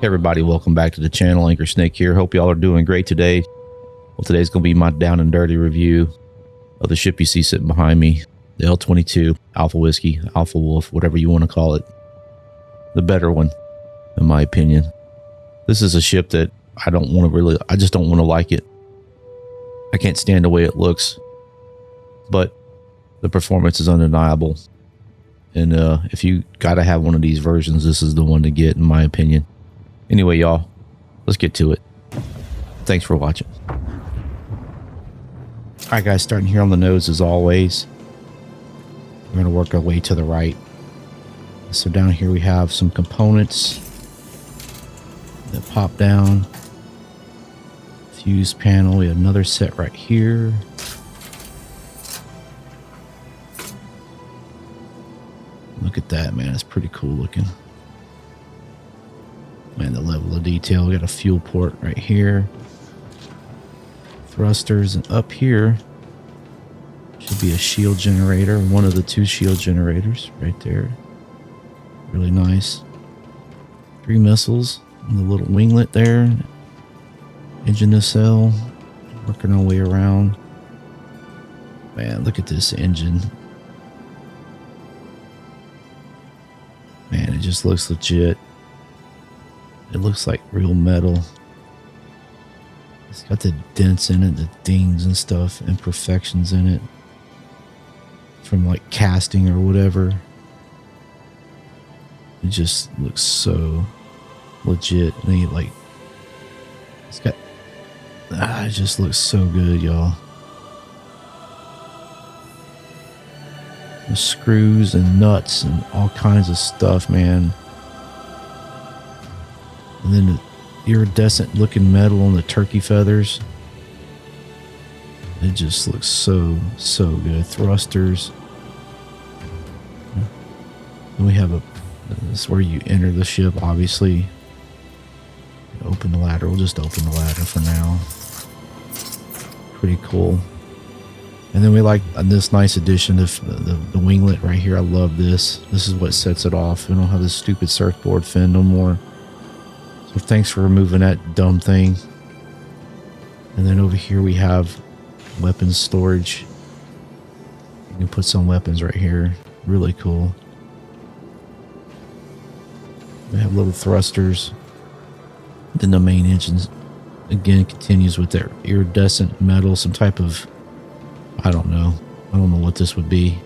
Hey everybody, welcome back to the channel. Anchor Snake here. Hope y'all are doing great today. Well, today's going to be my down and dirty review of the ship you see sitting behind me, the L22 Alpha Whiskey, Alpha Wolf, whatever you want to call it. The better one, in my opinion. This is a ship that I just don't want to like it. I can't stand the way it looks, but the performance is undeniable. And if you got to have one of these versions, this is the one to get, in my opinion. Anyway, y'all, let's get to it. Thanks for watching. All right, guys, starting here on the nose as always. We're going to work our way to the right. So down here we have some components that pop down. Fuse panel. We have another set right here. Look at that, man. It's pretty cool looking. Man, the level of detail. We got a fuel port right here. Thrusters, and up here should be a shield generator. One of the two shield generators right there. Really nice. 3 missiles and the little winglet there. Engine nacelle. Working our way around. Man, look at this engine. Man, it just looks legit. It looks like real metal. It's got the dents in it, the dings and stuff, imperfections in it. From like casting or whatever. It just looks so legit. And it just looks so good, y'all. The screws and nuts and all kinds of stuff, man. And then the iridescent looking metal on the turkey feathers. It just looks so good. Thrusters. And we have this is where you enter the ship, obviously. Open the ladder. We'll just open the ladder for now. Pretty cool. And then we like this nice addition of the winglet right here. I love this. This is what sets it off. We don't have this stupid surfboard fin no more. So thanks for removing that dumb thing. And then over here we have weapons storage. You can put some weapons right here. Really cool. We have little thrusters. Then the main engine again continues with their iridescent metal, some type of, I don't know what this would be.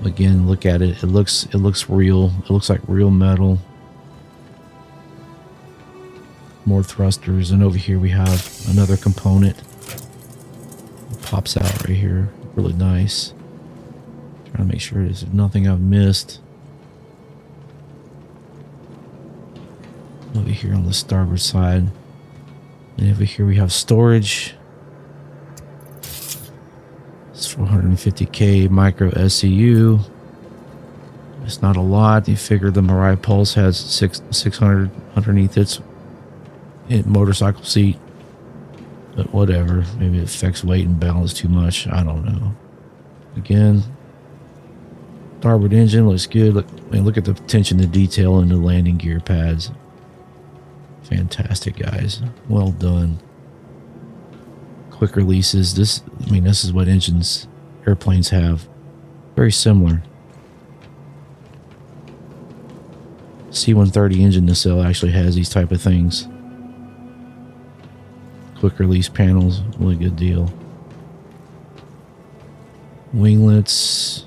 Again, look at it. It looks real. It looks like real metal. More thrusters, and over here we have another component. It pops out right here. Really nice. Trying to make sure there's nothing I've missed. Over here on the starboard side. And over here we have storage. It's 450K micro SCU. It's not a lot. You figure the Mirai Pulse has 600 underneath its motorcycle seat. But whatever. Maybe it affects weight and balance too much. I don't know. Again, starboard engine looks good. Look at the attention to detail in the landing gear pads. Fantastic, guys. Well done. Quick releases. This is what airplanes have. Very similar. C-130 engine nacelle actually has these type of things. Quick release panels. Really good deal. Winglets.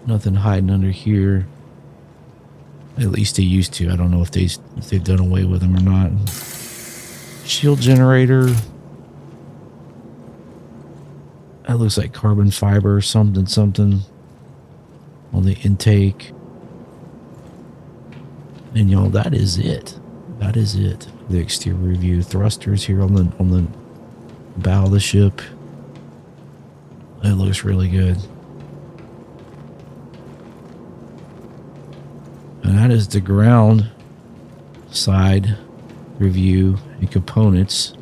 Nothing hiding under here. At least they used to. I don't know if they've done away with them or not. Shield generator. That looks like carbon fiber, something on the intake. And y'all, that is it. That is it. The exterior view. Thrusters here on the bow of the ship. It looks really good. And that is the ground side review and components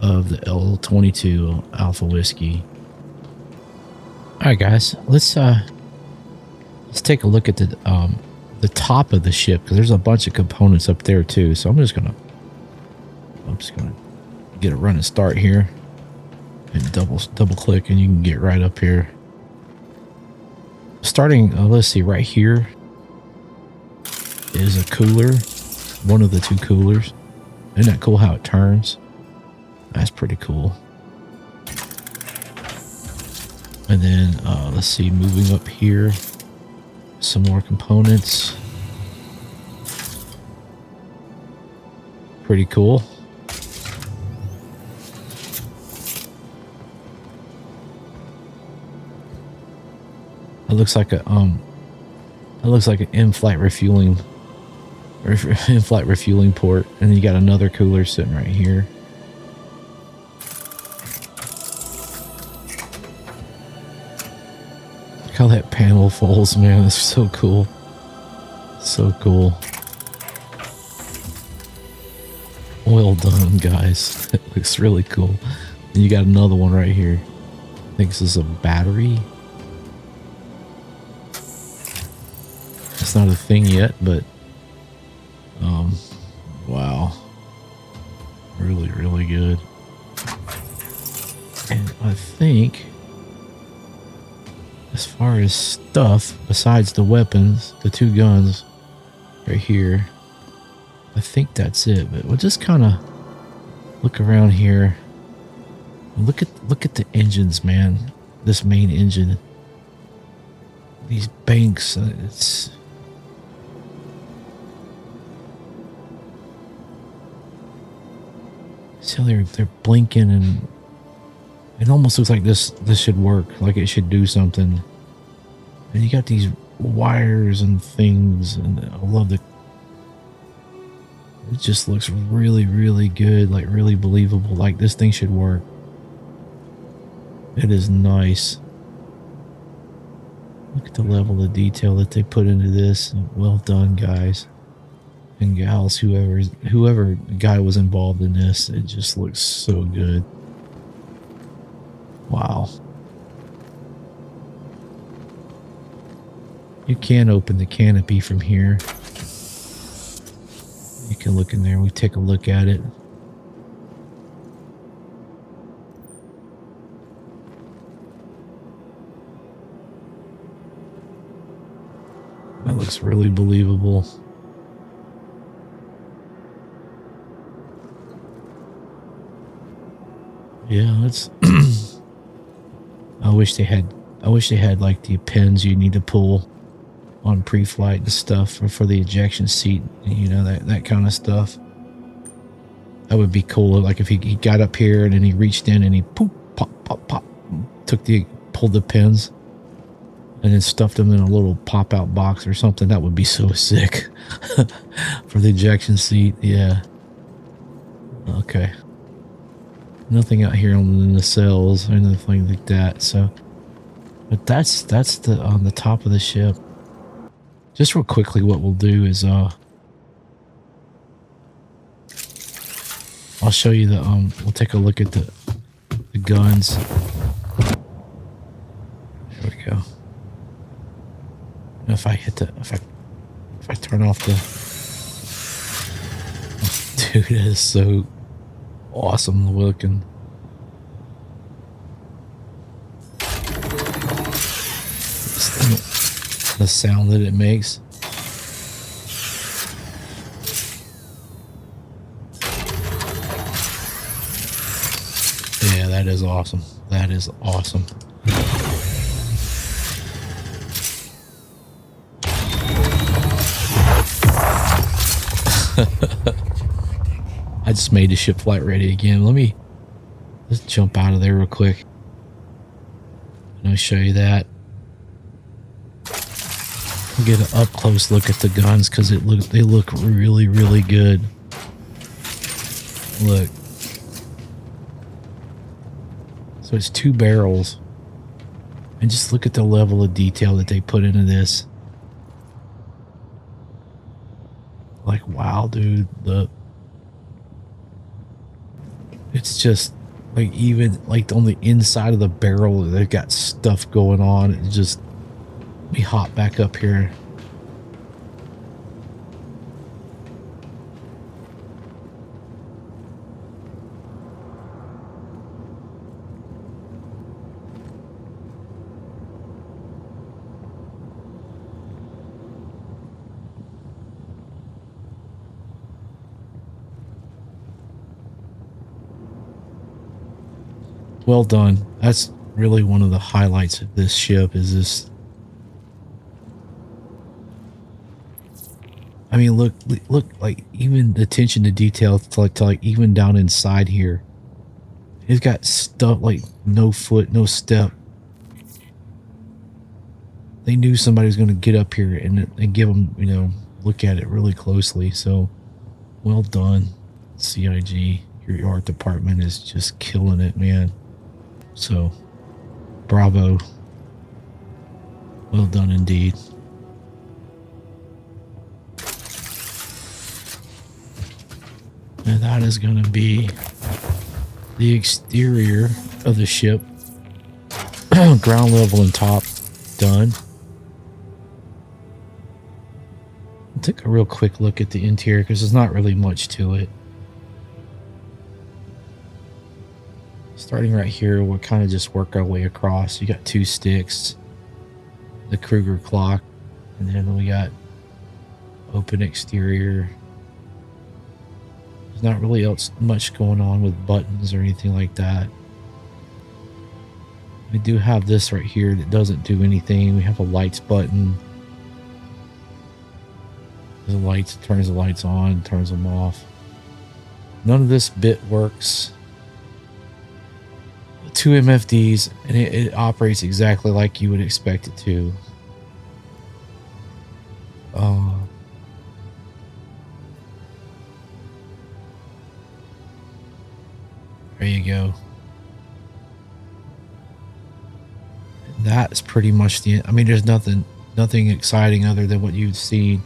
of the L22 Alpha Whiskey. All right, guys, let's take a look at the the top of the ship, because there's a bunch of components up there too. So I'm just gonna get a running start here and double click, and you can get right up here. Starting, let's see, right here is a cooler, one of the two coolers. Isn't that cool how it turns? That's pretty cool. And then let's see, moving up here, some more components. Pretty cool. It looks like a it looks like an in-flight refueling port, and then you got another cooler sitting right here. Look how that panel folds, man. It's so cool. So cool. Well done, guys. It looks really cool. And you got another one right here. I think this is a battery. It's not a thing yet, but wow, really, really good. And I think as far as stuff, besides the weapons, the two guns right here, I think that's it. But we'll just kind of look around here. Look at the engines, man. This main engine, these banks, it's so they're blinking, and it almost looks like this should work, like it should do something. And you got these wires and things, and I love it just looks really, really good, like really believable, like this thing should work. It is nice. Look at the level of detail that they put into this. Well done, guys and gals, whoever guy was involved in this. It just looks so good. Wow. You can open the canopy from here. You can look in there. We take a look at it. That looks really believable. Yeah, it's I wish they had like the pins you need to pull on pre-flight and stuff for the ejection seat, you know, that kind of stuff. That would be cool. Like if he got up here and then he reached in and he poop, pop, pop, pop, pulled the pins and then stuffed them in a little pop-out box or something. That would be so sick. For the ejection seat. Yeah. Okay. Nothing out here on the nacelles or anything like that. So, but that's the on the top of the ship. Just real quickly, what we'll do is I'll show you the we'll take a look at the guns. There we go. And if I turn off the dude, that is so awesome looking. The sound that it makes. Yeah, that is awesome. That is awesome. I just made the ship flight ready again. Let's jump out of there real quick. Let me show you that. We'll get an up close look at the guns because they look really, really good. Look. So it's 2 barrels. And just look at the level of detail that they put into this. Like, wow, dude. It's just like, even like on the inside of the barrel, they've got stuff going on. It just, let me hop back up here. Well done. That's really one of the highlights of this ship is this. I mean, look, like even the attention to detail to like even down inside here. It's got stuff like no foot, no step. They knew somebody was going to get up here and give them, you know, look at it really closely. So, well done, CIG. Your art department is just killing it, man. So, bravo. Well done indeed. And that is going to be the exterior of the ship. Ground level and top done. I'll take a real quick look at the interior because there's not really much to it. Starting right here, we'll kind of just work our way across. You got 2 sticks, the Kruger clock, and then we got open exterior. There's not really much going on with buttons or anything like that. We do have this right here that doesn't do anything. We have a lights button. The lights, turns the lights on, turns them off. None of this bit works. 2 MFDs, and it operates exactly like you would expect it to. There you go. That's pretty much the. I mean, there's nothing exciting other than what you've seen,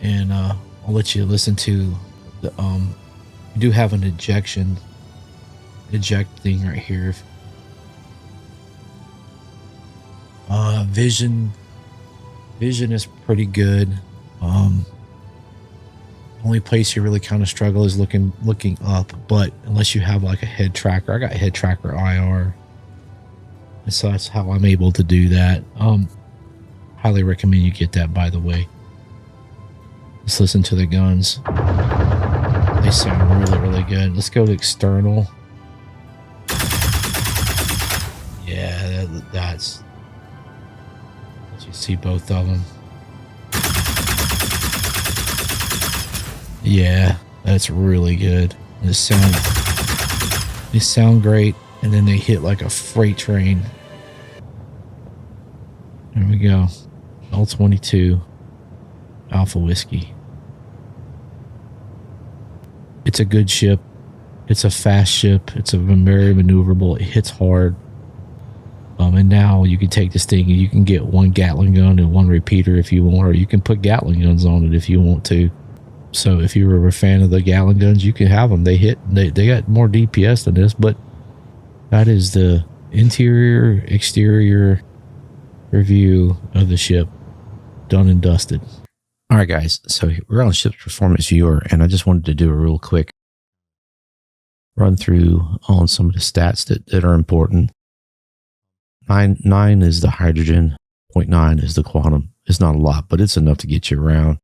and I'll let you listen to the. We do have an eject thing right here. Vision is pretty good. Only place you really kind of struggle is looking up, but unless you have like a head tracker, I got head tracker IR, and so that's how I'm able to do that. Highly recommend you get that, by the way. Let's listen to the guns. They sound really good. Let's go to external. Yeah, that's. You see both of them. Yeah, that's really good. They sound great, and then they hit like a freight train. There we go. L22 Alpha Whiskey. It's a good ship. It's a fast ship. It's very maneuverable. It hits hard. And now you can take this thing and you can get 1 Gatling gun and 1 repeater if you want, or you can put Gatling guns on it if you want to. So if you were a fan of the Gatling guns, you can have them. They got more DPS than this, but that is the interior, exterior review of the ship, done and dusted. All right, guys. So we're on Ship's Performance Viewer, and I just wanted to do a real quick run through on some of the stats that are important. 9 is the hydrogen, 0.9 is the quantum. It's not a lot, but it's enough to get you around.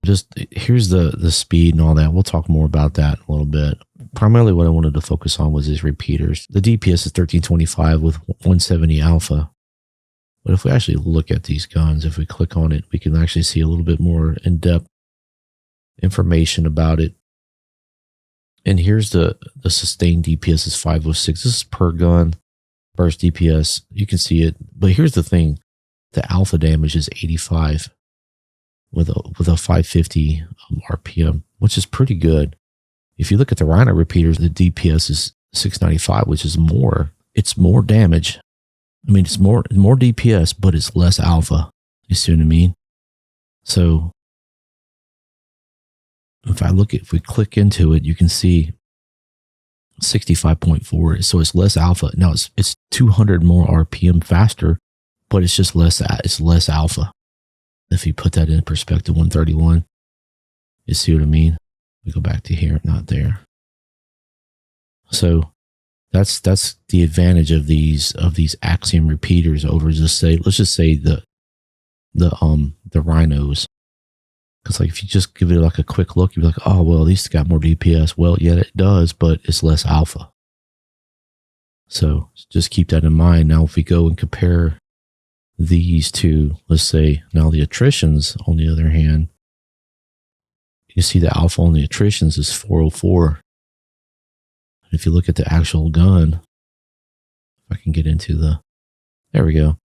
Just here's the speed and all that. We'll talk more about that in a little bit. Primarily what I wanted to focus on was his repeaters. The DPS is 1325 with 170 alpha. But if we actually look at these guns, if we click on it, we can actually see a little bit more in-depth information about it. And here's the sustained DPS is 506. This is per gun. Burst DPS, you can see it. But here's the thing. The alpha damage is 85 with a 550 RPM, which is pretty good. If you look at the Rhino repeaters, the DPS is 695, which is more. It's more damage. I mean, it's more DPS, but it's less alpha. You see what I mean? So if we click into it, you can see 65.4. So it's less alpha. Now it's 200 more RPM faster, but it's just less alpha. If you put that in perspective, 131, you see what I mean? We go back to here, not there. So that's the advantage of these Axiom repeaters over let's just say the Rhinos. Because like if you just give it like a quick look, you'd be like, oh well, these got more DPS. Well, yeah, it does, but it's less alpha. So just keep that in mind. Now, if we go and compare these two, let's say now the attritions, on the other hand, you see the alpha on the attritions is 404. If you look at the actual gun, if I can get into there we go.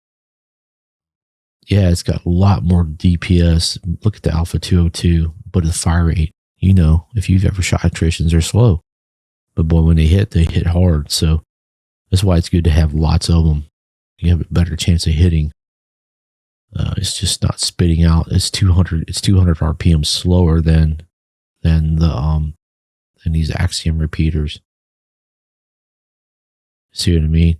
Yeah, it's got a lot more DPS. Look at the alpha 202, but the fire rate, if you've ever shot attritions, they're slow. But boy, when they hit hard. So that's why it's good to have lots of them. You have a better chance of hitting. It's just not spitting out. It's 200 RPM slower than these Axiom repeaters. See what I mean?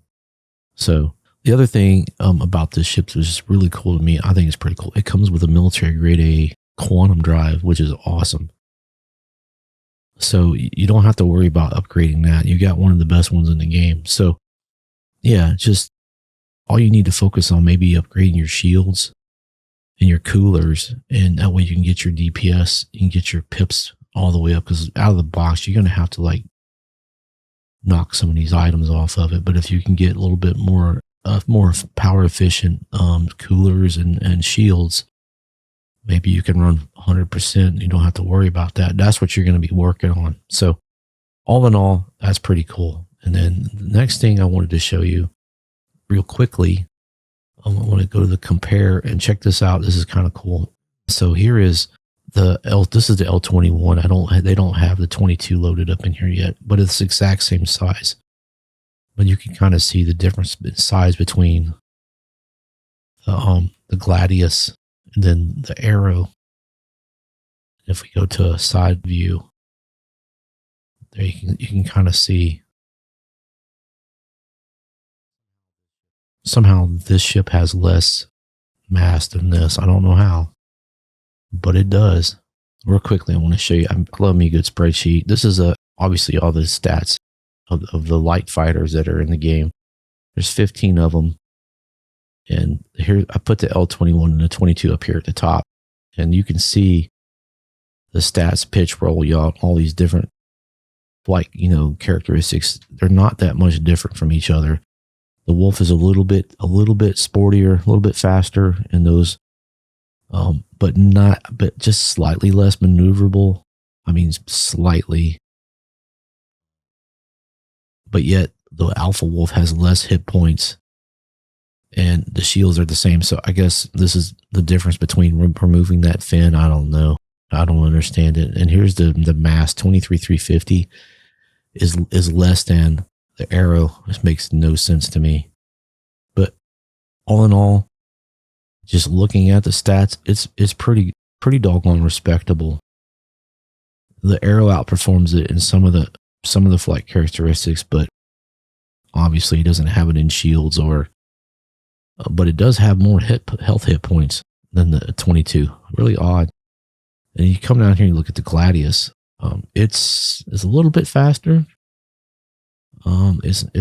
So the other thing about this ship that was just really cool to me, I think it's pretty cool. It comes with a military grade A quantum drive, which is awesome. So you don't have to worry about upgrading that. You got one of the best ones in the game. So yeah, just all you need to focus on, maybe upgrading your shields and your coolers, and that way you can get your DPS, you can get your pips all the way up, because out of the box, you're going to have to knock some of these items off of it. But if you can get a little bit more power efficient coolers and shields, maybe you can run 100%. You don't have to worry about that. That's what you're going to be working on. So all in all, that's pretty cool. And then the next thing I wanted to show you real quickly, I want to go to the compare and check this out. This is kind of cool. So here is this is the L21. They don't have the 22 loaded up in here yet, but it's the exact same size. But you can kind of see the difference in size between the Gladius and then the Arrow. If we go to a side view, there you can kind of see. Somehow this ship has less mass than this. I don't know how, but it does. Real quickly, I want to show you. I love me a good spreadsheet. This is obviously all the stats of the light fighters that are in the game. There's 15 of them. And here I put the L21 and the 22 up here at the top. And you can see the stats, pitch, roll, yaw, all these different flight, characteristics. They're not that much different from each other. The Wolf is a little bit sportier, a little bit faster in those, but just slightly less maneuverable. I mean, slightly. But yet the Alpha Wolf has less hit points and the shields are the same. So I guess this is the difference between removing that fin. I don't know. I don't understand it. And here's the mass, 23,350 is less than the Arrow. This makes no sense to me. But all in all, just looking at the stats, it's pretty doggone respectable. The Arrow outperforms it in some of the flight characteristics, but obviously it doesn't have it in shields but it does have more health hit points than the 22. Really odd. And you come down here and you look at the Gladius. It's a little bit faster. It's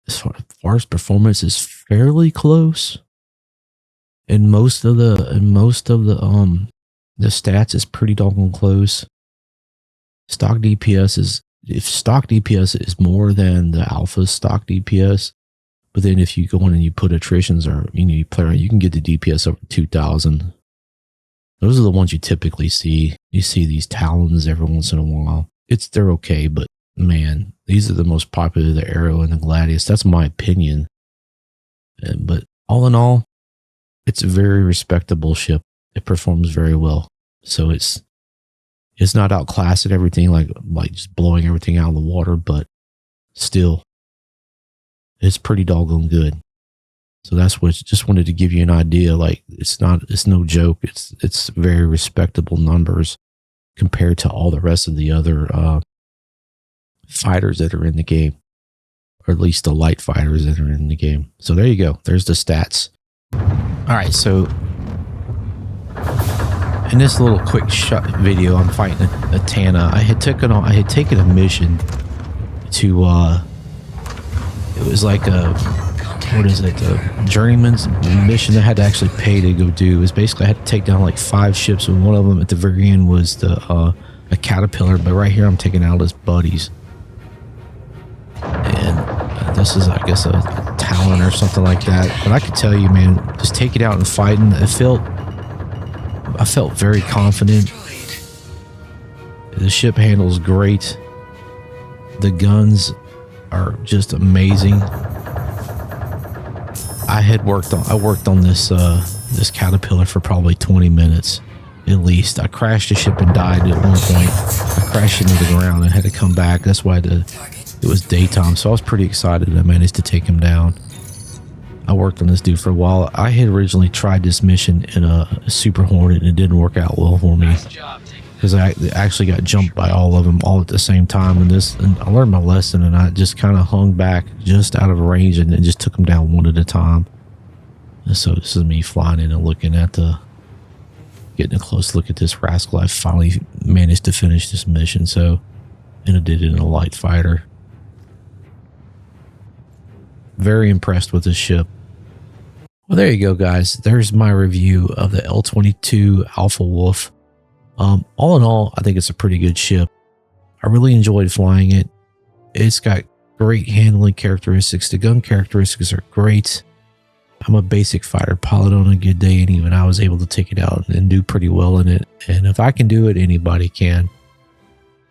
as far as performance is fairly close. And most of the stats is pretty doggone close. Stock DPS is more than the Alpha's stock DPS. But then if you go in and you put attritions or you play around, you can get the DPS over 2,000. Those are the ones you typically see. You see these Talons every once in a while. They're okay, but man, these are the most popular, the Arrow and the Gladius. That's my opinion. But all in all, it's a very respectable ship. It performs very well. So it's not outclassed at everything, like just blowing everything out of the water, but still, it's pretty doggone good. So that's what, just wanted to give you an idea. Like it's no joke. It's very respectable numbers compared to all the rest of the other fighters that are in the game, or at least the light fighters that are in the game. So there you go. There's the stats. All right. So in this little quick shot video, I'm fighting a Tana. I had taken a mission to it was like a journeyman's mission that I had to actually pay to go do. It was basically I had to take down like 5 ships, and one of them at the very end was a caterpillar. But right here I'm taking out his buddies. this is, I guess, a Talon or something like that. But I could tell you, man, just taking it out and fighting, I felt very confident. The ship handles great. The guns are just amazing. I worked on this this caterpillar for probably 20 minutes at least. I crashed the ship and died at one point. I crashed into the ground and had to come back. That's why it was daytime, so I was pretty excited. I managed to take him down. I worked on this dude for a while. I had originally tried this mission in a Super Hornet and it didn't work out well for me because I actually got jumped by all of them all at the same time. And I learned my lesson, and I just kind of hung back just out of range and just took them down one at a time. And so this is me flying in and looking at getting a close look at this rascal. I finally managed to finish this mission, and I did it in a light fighter. Very impressed with this ship. Well, there you go, guys. There's my review of the L22 Alpha Wolf. All in all, I think it's a pretty good ship. I really enjoyed flying it. It's got great handling characteristics. The gun characteristics are great. I'm a basic fighter pilot on a good day, and even I was able to take it out and do pretty well in it. And if I can do it, anybody can.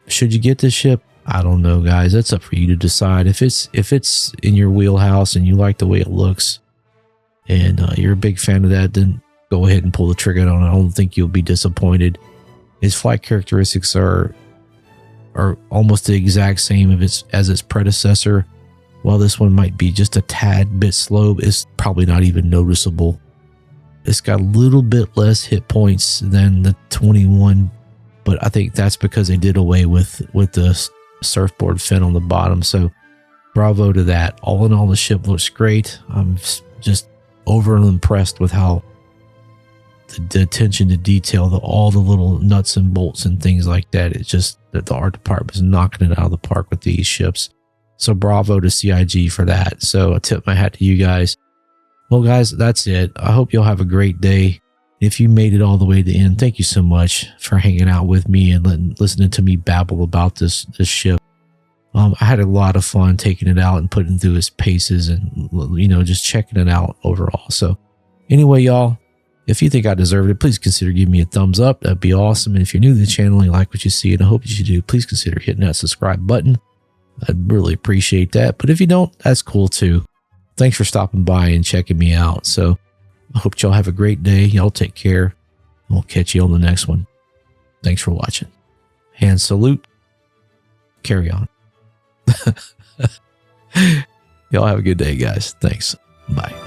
Should you get this ship? I don't know, guys. That's up for you to decide. If it's in your wheelhouse and you like the way it looks, and you're a big fan of that, then go ahead and pull the trigger on it. I don't think you'll be disappointed. Its flight characteristics are almost the exact same as its predecessor. While this one might be just a tad bit slow, it's probably not even noticeable. It's got a little bit less hit points than the 21, but I think that's because they did away with the surfboard fin on the bottom. So bravo to that. All in all, the ship looks great. I'm just overly impressed with how the attention to detail, all the little nuts and bolts and things like that. It's just that the art department is knocking it out of the park with these ships. So bravo to CIG for that. So I tip my hat to you guys. Well, guys, that's it. I hope you'll have a great day. If you made it all the way to the end, thank you so much for hanging out with me and listening to me babble about this ship. I had a lot of fun taking it out and putting it through its paces and, just checking it out overall. So anyway, y'all, if you think I deserved it, please consider giving me a thumbs up. That'd be awesome. And if you're new to the channel and you like what you see, and I hope that you do, please consider hitting that subscribe button. I'd really appreciate that. But if you don't, that's cool too. Thanks for stopping by and checking me out. So I hope y'all have a great day. Y'all take care. We'll catch you on the next one. Thanks for watching. Hand salute. Carry on. Y'all have a good day, guys. Thanks. Bye.